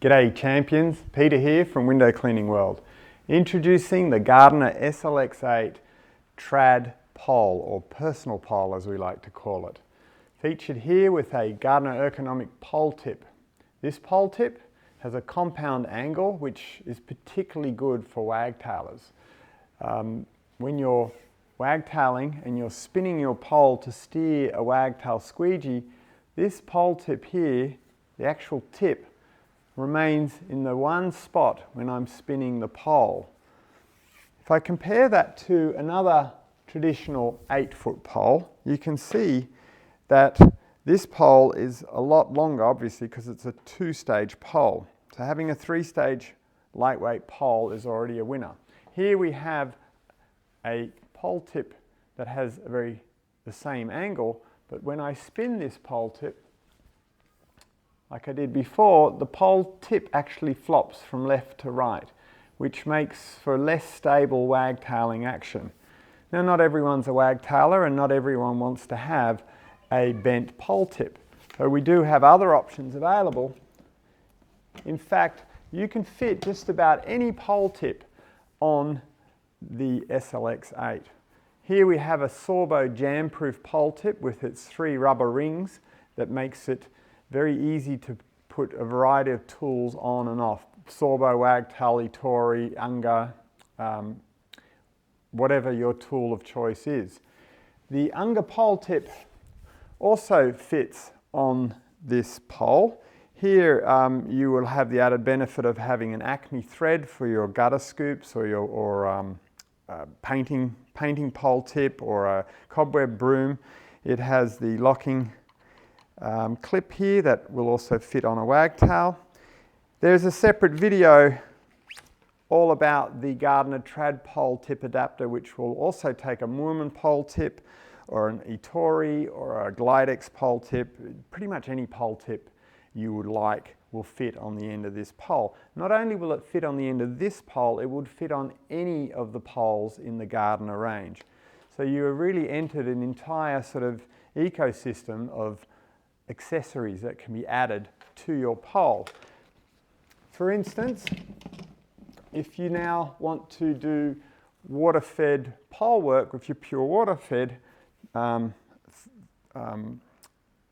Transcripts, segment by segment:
G'day champions, Peter here from Window Cleaning World. Introducing the Gardiner SLX-8 trad pole, or personal pole as we like to call it. Featured here with a Gardiner ergonomic pole tip. This pole tip has a compound angle which is particularly good for wagtailers. When you're wagtailing and you're spinning your pole to steer a wagtail squeegee, this pole tip here, the actual tip, remains in the one spot when I'm spinning the pole. If I compare that to another traditional 8-foot pole, you can see that this pole is a lot longer, obviously, because it's a 2-stage pole. So having a 3-stage lightweight pole is already a winner. Here we have a pole tip that has the same angle, but when I spin this pole tip, like I did before, the pole tip actually flops from left to right, which makes for less stable wagtailing action. Now, not everyone's a wagtailer and not everyone wants to have a bent pole tip. So we do have other options available. In fact, you can fit just about any pole tip on the SLX-8. Here we have a Sorbo jam-proof pole tip with its 3 rubber rings that makes it very easy to put a variety of tools on and off. Sorbo, wagtail, Tori, Unga, whatever your tool of choice is. The Unga pole tip also fits on this pole. Here you will have the added benefit of having an Acme thread for your gutter scoops or your painting pole tip or a cobweb broom. It has the locking clip here that will also fit on a wagtail. There's a separate video all about the Gardiner trad pole tip adapter, which will also take a Moorman pole tip or an Itori or a Glidex pole tip. Pretty much any pole tip you would like will fit on the end of this pole. Not only will it fit on the end of this pole, it would fit on any of the poles in the Gardiner range. So you have really entered an entire sort of ecosystem of accessories that can be added to your pole. For instance, if you now want to do water-fed pole work with your pure water-fed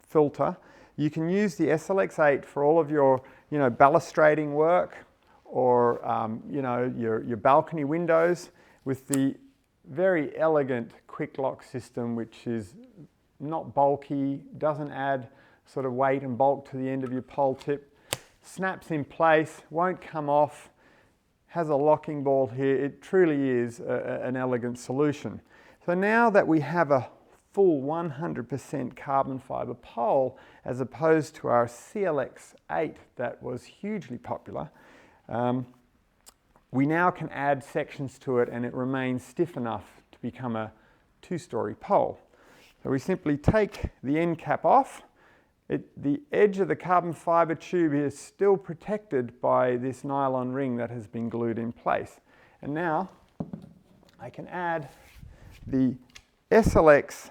filter, you can use the SLX-8 for all of your balustrading work or your balcony windows with the very elegant quick lock system, which is not bulky, doesn't add sort of weight and bulk to the end of your pole tip, snaps in place, won't come off, has a locking ball here. It truly is an elegant solution. So now that we have a full 100% carbon fibre pole as opposed to our SLX-8 that was hugely popular, we now can add sections to it and it remains stiff enough to become a 2-story pole. So we simply take the end cap off. The edge of the carbon fibre tube is still protected by this nylon ring that has been glued in place. And now I can add the SLX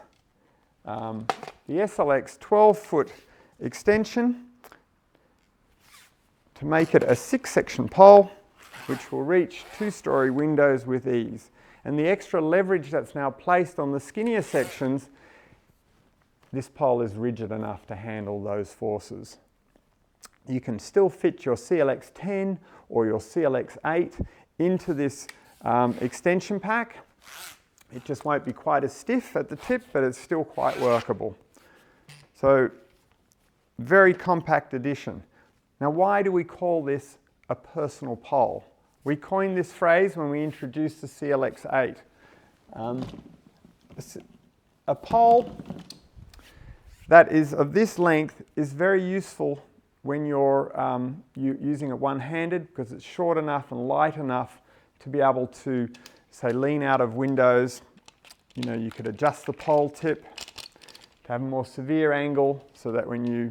12-foot extension to make it a 6-section pole, which will reach 2-story windows with ease. And the extra leverage that's now placed on the skinnier sections, this pole is rigid enough to handle those forces. You can still fit your SLX-10 or your SLX-8 into this extension pack. It just won't be quite as stiff at the tip, but it's still quite workable. So, very compact addition. Now, why do we call this a personal pole? We coined this phrase when we introduced the SLX-8. A pole that is of this length is very useful when you're using it one-handed because it's short enough and light enough to be able to, say, lean out of windows. You could adjust the pole tip to have a more severe angle so that when you're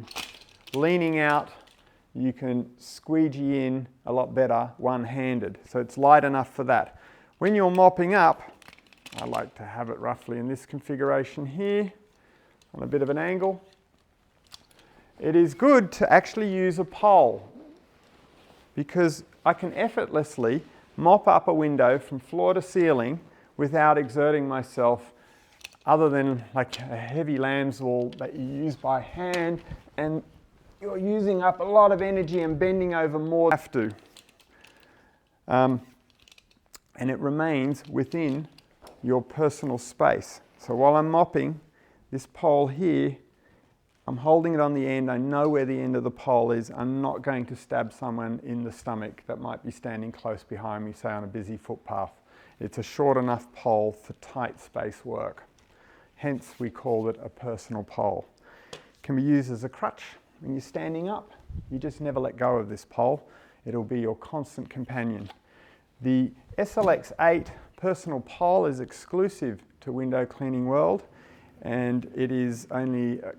leaning out, you can squeegee in a lot better one-handed. So it's light enough for that. When you're mopping up, I like to have it roughly in this configuration here, on a bit of an angle. It is good to actually use a pole. because I can effortlessly mop up a window from floor to ceiling without exerting myself, other than like a heavy lambswool that you use by hand, and you're using up a lot of energy and bending over more than you have to. And it remains within your personal space. So while I'm mopping this pole here, I'm holding it on the end. I know where the end of the pole is. I'm not going to stab someone in the stomach that might be standing close behind me, say on a busy footpath. It's a short enough pole for tight space work. Hence, we call it a personal pole. It can be used as a crutch when you're standing up. You just never let go of this pole. It'll be your constant companion. The SLX-8 personal pole is exclusive to Window Cleaning World, and it is only a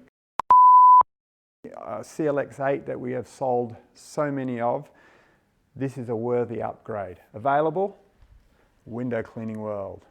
SLX-8 that we have sold so many of. This is a worthy upgrade. Available, Window Cleaning World.